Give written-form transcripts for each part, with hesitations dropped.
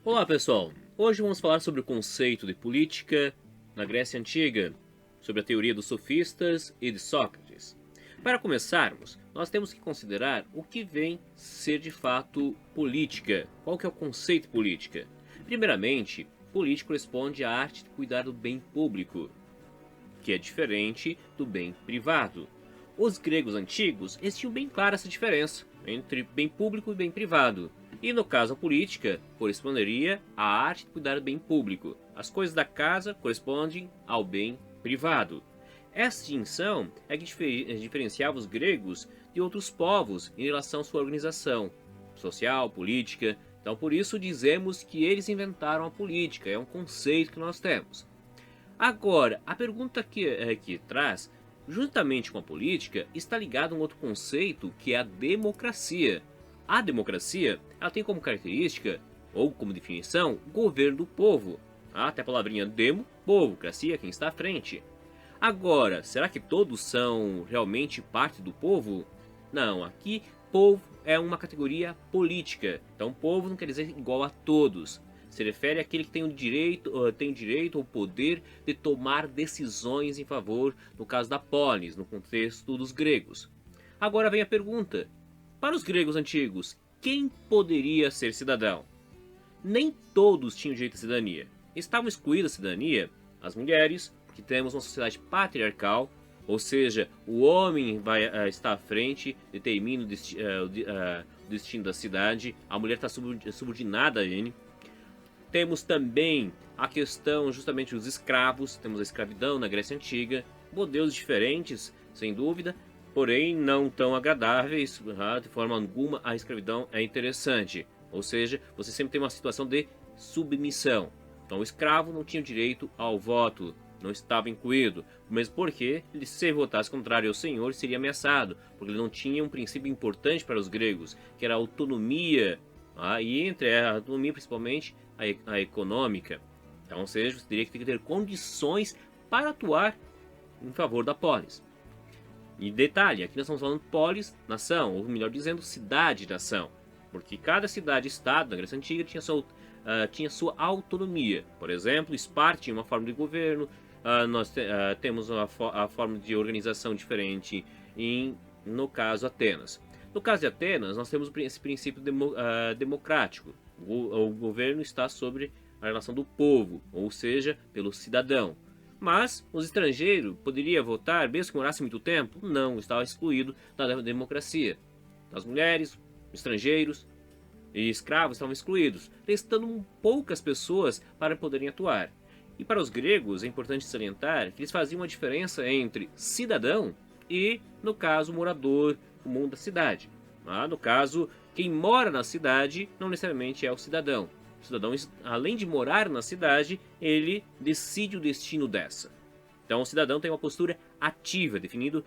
Olá pessoal, hoje vamos falar sobre o conceito de política na Grécia Antiga, sobre a teoria dos sofistas e de Sócrates. Para começarmos, nós temos que considerar o que vem ser de fato política, qual que é o conceito política. Primeiramente, política corresponde à arte de cuidar do bem público, que é diferente do bem privado. Os gregos antigos eles tinham bem clara essa diferença entre bem público e bem privado. E no caso a política corresponderia à arte de cuidar do bem público. As coisas da casa correspondem ao bem privado. Essa distinção é que diferenciava os gregos de outros povos em relação à sua organização social, política. Então por isso dizemos que eles inventaram a política, é um conceito que nós temos. Agora, a pergunta que traz, juntamente com a política, está ligada a um outro conceito que é a democracia. A democracia ela tem como característica, ou como definição, governo do povo. Até a palavrinha demo, povo, cracia, quem está à frente. Agora, será que todos são realmente parte do povo? Não, aqui povo é uma categoria política. Então povo não quer dizer igual a todos. Se refere àquele que tem o direito ou poder de tomar decisões em favor, no caso da polis, no contexto dos gregos. Agora vem a pergunta. Para os gregos antigos, quem poderia ser cidadão? Nem todos tinham direito à cidadania. Estavam excluídas da cidadania as mulheres, porque temos uma sociedade patriarcal, ou seja, o homem vai estar à frente, determina o destino da cidade, a mulher está subordinada a ele. Temos também a questão justamente dos escravos, temos a escravidão na Grécia Antiga, modelos diferentes, sem dúvida, porém não tão agradáveis, de forma alguma a escravidão é interessante, ou seja, você sempre tem uma situação de submissão. Então o escravo não tinha direito ao voto, não estava incluído, mesmo porque ele, se votasse contrário ao senhor, seria ameaçado, porque ele não tinha um princípio importante para os gregos, que era a autonomia, e entre a autonomia principalmente a econômica. Então, ou seja, você teria que ter condições para atuar em favor da polis. E detalhe, aqui nós estamos falando polis, nação, ou melhor dizendo, cidade-nação. Porque cada cidade-estado na Grécia Antiga tinha sua autonomia. Por exemplo, Esparta tinha uma forma de governo, nós temos a forma de organização diferente no caso Atenas. No caso de Atenas, nós temos esse princípio democrático. O governo está sobre a relação do povo, ou seja, pelo cidadão. Mas os estrangeiros poderiam votar, mesmo que morasse muito tempo? Não, estava excluído da democracia. As mulheres, estrangeiros e escravos estavam excluídos, restando poucas pessoas para poderem atuar. E para os gregos é importante salientar que eles faziam uma diferença entre cidadão e, no caso, morador comum da cidade. No caso, quem mora na cidade não necessariamente é o cidadão. O cidadão, além de morar na cidade, ele decide o destino dessa. Então, o cidadão tem uma postura ativa, definido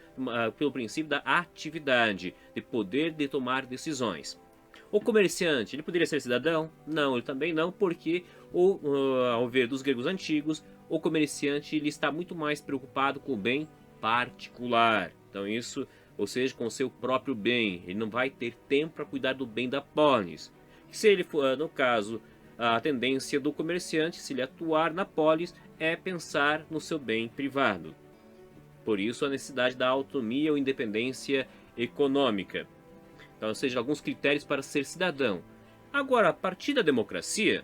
pelo princípio da atividade, de poder de tomar decisões. O comerciante, ele poderia ser cidadão? Não, ele também não, porque, ao ver dos gregos antigos, o comerciante ele está muito mais preocupado com o bem particular. Então, isso, ou seja, com o seu próprio bem. Ele não vai ter tempo para cuidar do bem da polis. Se ele for, no caso, a tendência do comerciante, se ele atuar na polis, é pensar no seu bem privado. Por isso, a necessidade da autonomia ou independência econômica. Então, ou seja, alguns critérios para ser cidadão. Agora, a partir da democracia,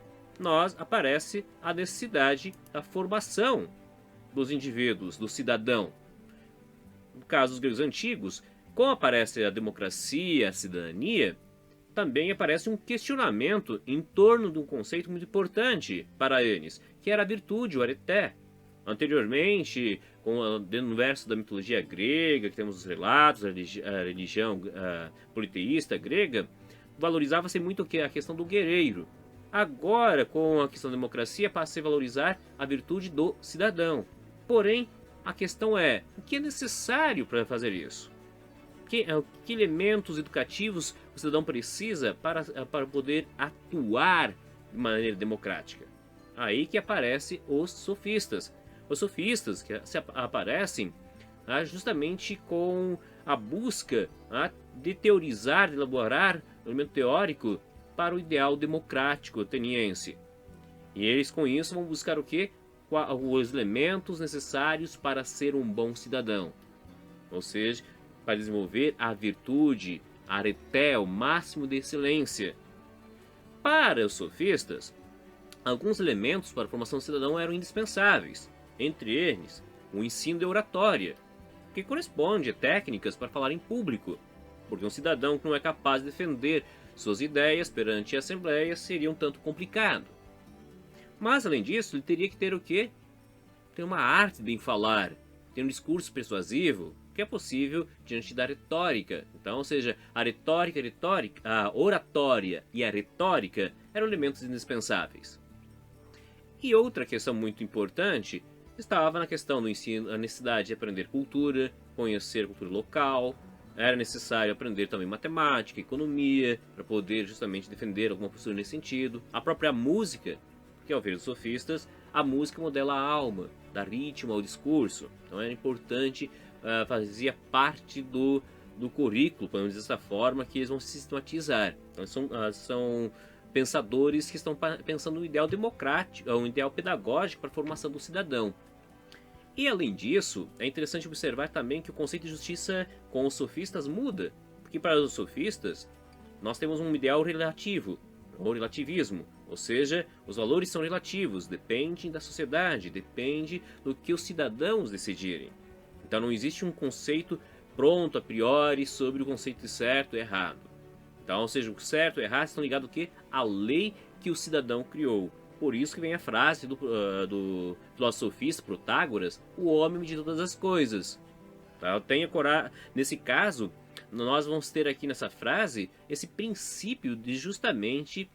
aparece a necessidade da formação dos indivíduos, do cidadão. No caso dos gregos antigos, como aparece a democracia, a cidadania, também aparece um questionamento em torno de um conceito muito importante para eles, que era a virtude, o areté. Anteriormente, no verso da mitologia grega, que temos os relatos, a religião politeísta grega, valorizava-se muito a questão do guerreiro. Agora, com a questão da democracia, passa a valorizar a virtude do cidadão. Porém, a questão é, o que é necessário para fazer isso? Que elementos educativos o cidadão precisa para poder atuar de maneira democrática? Aí que aparecem os sofistas. Os sofistas que aparecem justamente com a busca de teorizar, de elaborar um elemento teórico para o ideal democrático ateniense. E eles com isso vão buscar o quê? Os elementos necessários para ser um bom cidadão. Ou seja, para desenvolver a virtude, a areté, o máximo de excelência. Para os sofistas, alguns elementos para a formação do cidadão eram indispensáveis. Entre eles, o ensino de oratória, que corresponde a técnicas para falar em público, porque um cidadão que não é capaz de defender suas ideias perante a assembleia seria um tanto complicado. Mas, além disso, ele teria que ter o quê? Ter uma arte de bem falar, ter um discurso persuasivo, que é possível diante da retórica. Então, ou seja, a a oratória e a retórica eram elementos indispensáveis. E outra questão muito importante estava na questão do ensino, a necessidade de aprender cultura, conhecer cultura local. Era necessário aprender também matemática, economia, para poder justamente defender alguma postura nesse sentido. A própria música, porque ao ver os sofistas, a música modela a alma, dá ritmo ao discurso. Então era importante, fazia parte do currículo, podemos dizer dessa forma, que eles vão sistematizar. Então são pensadores que estão pensando no ideal democrático, um ideal pedagógico para a formação do cidadão. E além disso, é interessante observar também que o conceito de justiça com os sofistas muda, porque para os sofistas nós temos um ideal relativo, ou relativismo, ou seja, os valores são relativos, dependem da sociedade, depende do que os cidadãos decidirem. Então não existe um conceito pronto a priori sobre o conceito de certo e errado. Então, ou seja, o certo e o errado estão ligados ao quê? À lei que o cidadão criou. Por isso que vem a frase do filosofista Protágoras, o homem de todas as coisas. Tá? Tenha coragem. Nesse caso, nós vamos ter aqui nessa frase esse princípio de justamente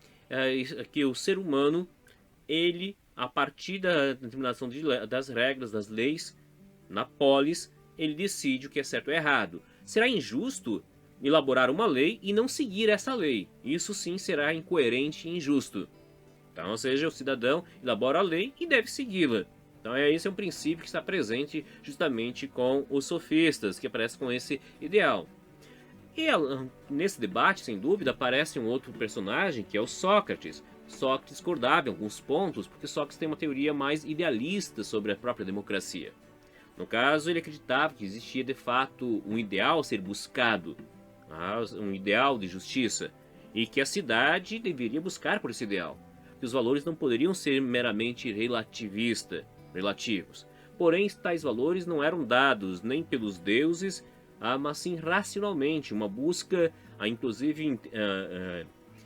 que o ser humano, ele, a partir da determinação das regras, das leis, na polis, ele decide o que é certo e errado. Será injusto elaborar uma lei e não seguir essa lei. Isso sim será incoerente e injusto. Então, ou seja, o cidadão elabora a lei e deve segui-la. Então, esse é um princípio que está presente justamente com os sofistas, que aparece com esse ideal. E nesse debate, sem dúvida, aparece um outro personagem, que é o Sócrates. Sócrates discordava em alguns pontos, porque Sócrates tem uma teoria mais idealista sobre a própria democracia. No caso, ele acreditava que existia de fato um ideal a ser buscado, um ideal de justiça, e que a cidade deveria buscar por esse ideal. Que os valores não poderiam ser meramente relativos. Porém, tais valores não eram dados nem pelos deuses, mas sim racionalmente, uma busca, inclusive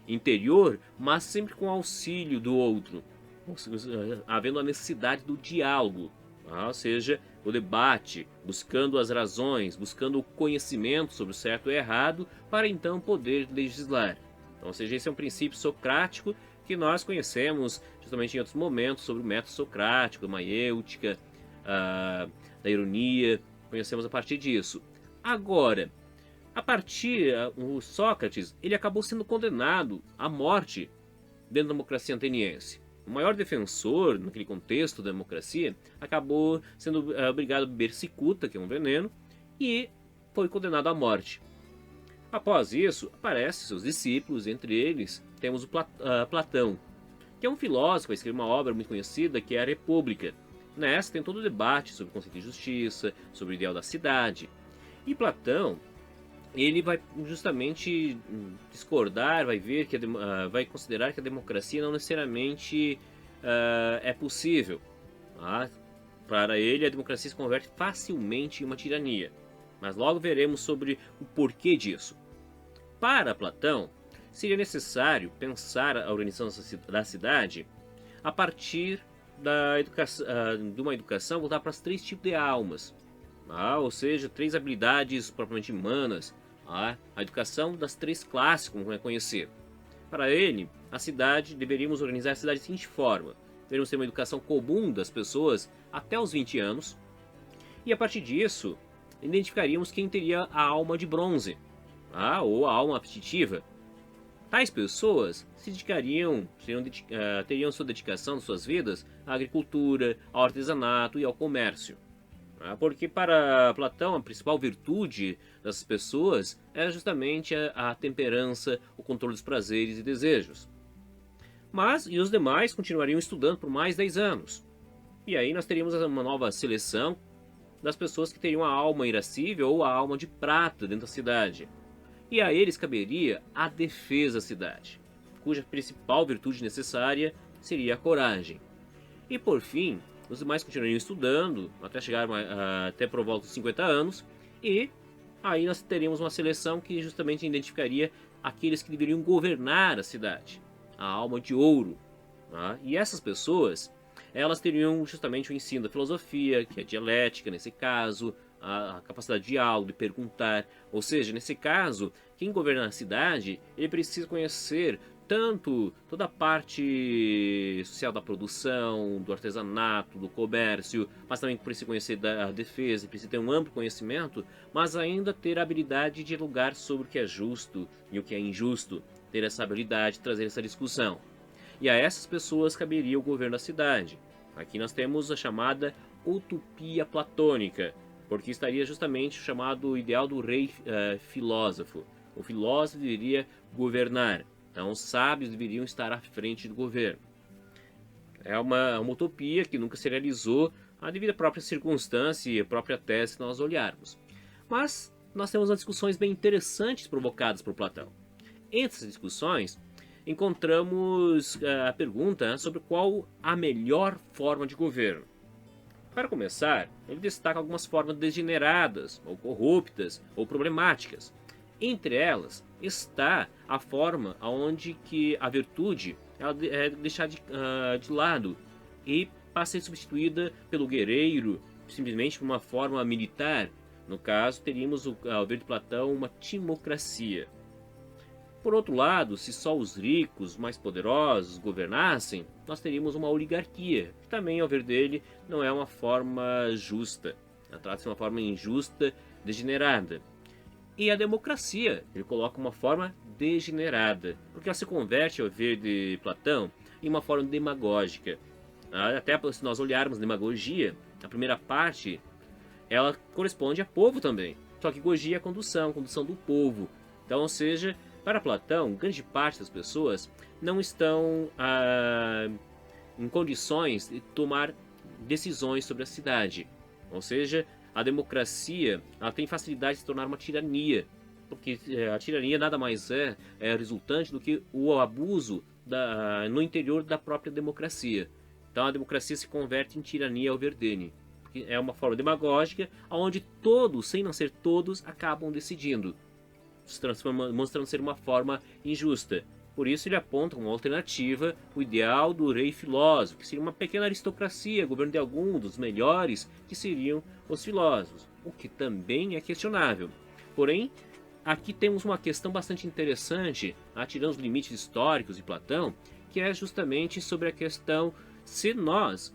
interior, mas sempre com auxílio do outro, havendo a necessidade do diálogo, ou seja, o debate, buscando as razões, buscando o conhecimento sobre o certo e o errado, para então poder legislar. Então, ou seja, esse é um princípio socrático que nós conhecemos justamente em outros momentos sobre o método socrático, a maiêutica, da ironia, conhecemos a partir disso. Agora, o Sócrates, ele acabou sendo condenado à morte dentro da democracia ateniense. O maior defensor, naquele contexto da democracia, acabou sendo obrigado a beber cicuta, que é um veneno, e foi condenado à morte. Após isso, aparecem seus discípulos, entre eles temos o Platão, que é um filósofo, que escreveu uma obra muito conhecida, que é a República. Nessa tem todo o debate sobre o conceito de justiça, sobre o ideal da cidade. E Platão, ele vai justamente discordar, vai ver que vai considerar que a democracia não necessariamente é possível. Para ele, a democracia se converte facilmente em uma tirania. Mas logo veremos sobre o porquê disso. Para Platão, seria necessário pensar a organização da cidade a partir de uma educação voltada para os 3 tipos de almas. Ou seja, 3 habilidades propriamente humanas. A educação das 3 classes, como vai conhecer. Para ele, deveríamos organizar a cidade da seguinte forma. Deveríamos ter uma educação comum das pessoas até os 20 anos. E a partir disso, identificaríamos quem teria a alma de bronze, ou a alma apetitiva. Tais pessoas se teriam sua dedicação, suas vidas, à agricultura, ao artesanato e ao comércio. Porque para Platão a principal virtude das pessoas era justamente a temperança, o controle dos prazeres e desejos. Mas e os demais continuariam estudando por mais 10 anos. E aí nós teríamos uma nova seleção das pessoas que teriam a alma irascível ou a alma de prata dentro da cidade. E a eles caberia a defesa da cidade, cuja principal virtude necessária seria a coragem. E por fim, os demais continuariam estudando até chegar até por volta dos 50 anos, e aí nós teríamos uma seleção que justamente identificaria aqueles que deveriam governar a cidade, a alma de ouro. Tá? E essas pessoas, elas teriam justamente o ensino da filosofia, que é dialética nesse caso, a capacidade de diálogo, de perguntar. Ou seja, nesse caso, quem governa a cidade, ele precisa conhecer tanto toda a parte social da produção, do artesanato, do comércio, mas também precisa conhecer da defesa, precisa ter um amplo conhecimento, mas ainda ter a habilidade de dialogar sobre o que é justo e o que é injusto, ter essa habilidade de trazer essa discussão. E a essas pessoas caberia o governo da cidade. Aqui nós temos a chamada utopia platônica, porque estaria justamente o chamado ideal do rei filósofo. O filósofo deveria governar, então os sábios deveriam estar à frente do governo. É uma utopia que nunca se realizou devido à própria circunstância e à própria tese que nós olharmos. Mas nós temos umas discussões bem interessantes provocadas por Platão. Entre essas discussões, encontramos a pergunta sobre qual a melhor forma de governo. Para começar, ele destaca algumas formas degeneradas, ou corruptas, ou problemáticas. Entre elas está a forma onde que a virtude é deixada de lado e passa a ser substituída pelo guerreiro, simplesmente por uma forma militar. No caso, teríamos, ao ver de Platão, uma timocracia. Por outro lado, se só os ricos, mais poderosos, governassem, nós teríamos uma oligarquia, que também, ao ver dele, não é uma forma justa. Trata-se de uma forma injusta, degenerada. E a democracia, ele coloca uma forma degenerada, porque ela se converte, ao ver de Platão, em uma forma demagógica. Até se nós olharmos demagogia, a primeira parte, ela corresponde a povo também. Só que gogia é a condução do povo. Então, ou seja, para Platão, grande parte das pessoas não estão em condições de tomar decisões sobre a cidade. Ou seja, a democracia ela tem facilidade de se tornar uma tirania, porque a tirania nada mais é resultante do que o abuso no interior da própria democracia. Então a democracia se converte em tirania ao ver dele. É uma forma demagógica, onde todos, sem não ser todos, acabam decidindo, mostrando ser uma forma injusta. Por isso ele aponta como alternativa o ideal do rei filósofo, que seria uma pequena aristocracia, governo de alguns dos melhores, que seriam os filósofos, o que também é questionável. Porém, aqui temos uma questão bastante interessante, tirando os limites históricos de Platão, que é justamente sobre a questão se nós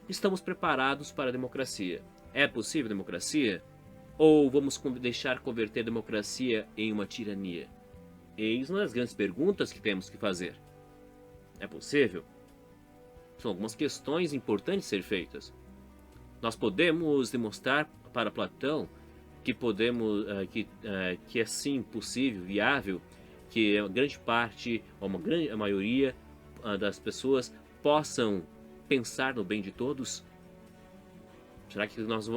estamos preparados para a democracia. É possível democracia? Ou vamos deixar converter a democracia em uma tirania? Eis uma das grandes perguntas que temos que fazer. É possível? São algumas questões importantes a ser feitas. Nós podemos demonstrar para Platão que que é sim possível, viável, que a grande parte, ou a maioria das pessoas possam pensar no bem de todos? Será que nós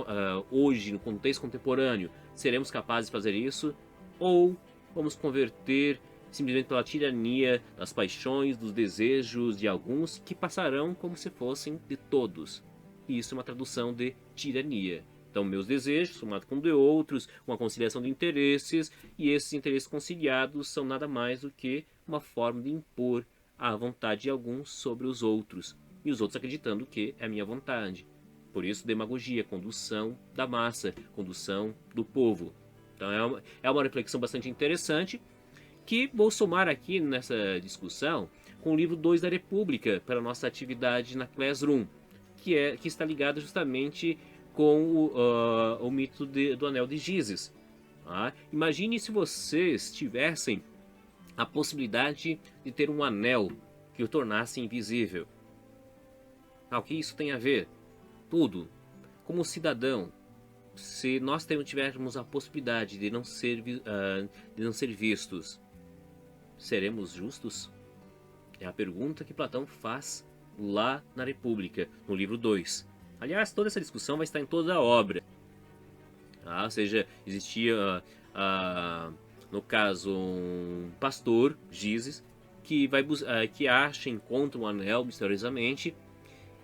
hoje, no contexto contemporâneo, seremos capazes de fazer isso? Ou vamos converter simplesmente pela tirania das paixões, dos desejos de alguns que passarão como se fossem de todos? E isso é uma tradução de tirania. Então, meus desejos somados com de outros, uma conciliação de interesses, e esses interesses conciliados são nada mais do que uma forma de impor a vontade de alguns sobre os outros, e os outros acreditando que é a minha vontade. Por isso, demagogia, condução da massa, condução do povo. Então é uma reflexão bastante interessante, que vou somar aqui nessa discussão com o livro 2 da República, para a nossa atividade na Classroom, que está ligado justamente com o mito do Anel de Gizes. Imagine se vocês tivessem a possibilidade de ter um anel que o tornasse invisível. O que isso tem a ver? Tudo. Como cidadão, se nós tivermos a possibilidade de não ser vistos, seremos justos? É a pergunta que Platão faz lá na República, no livro 2. Aliás, toda essa discussão vai estar em toda a obra. Ou seja, existia, no caso, um pastor, Gizes, que acha, encontra um anel misteriosamente.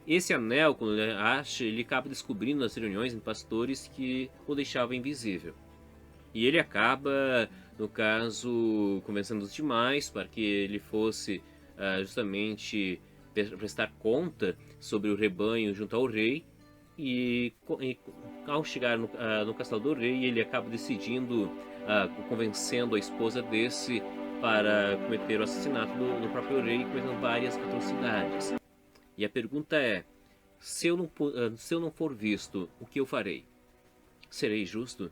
Esse anel, quando ele acha, ele acaba descobrindo nas reuniões em pastores que o deixava invisível. E ele acaba, no caso, convencendo os demais para que ele fosse justamente prestar conta sobre o rebanho junto ao rei. E ao chegar no castelo do rei, ele acaba decidindo, convencendo a esposa desse para cometer o assassinato do próprio rei, cometendo várias atrocidades. E a pergunta é: se eu não for visto, o que eu farei? Serei justo?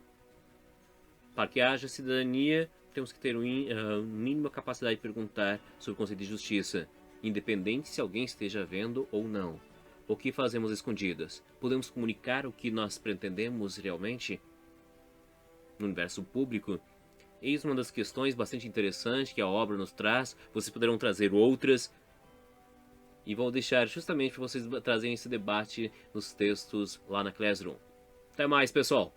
Para que haja cidadania, temos que ter mínima capacidade de perguntar sobre o conceito de justiça, independente se alguém esteja vendo ou não. O que fazemos escondidas? Podemos comunicar o que nós pretendemos realmente? No universo público? Eis uma das questões bastante interessantes que a obra nos traz. Vocês poderão trazer outras. E vou deixar justamente para vocês trazerem esse debate nos textos lá na Classroom. Até mais, pessoal!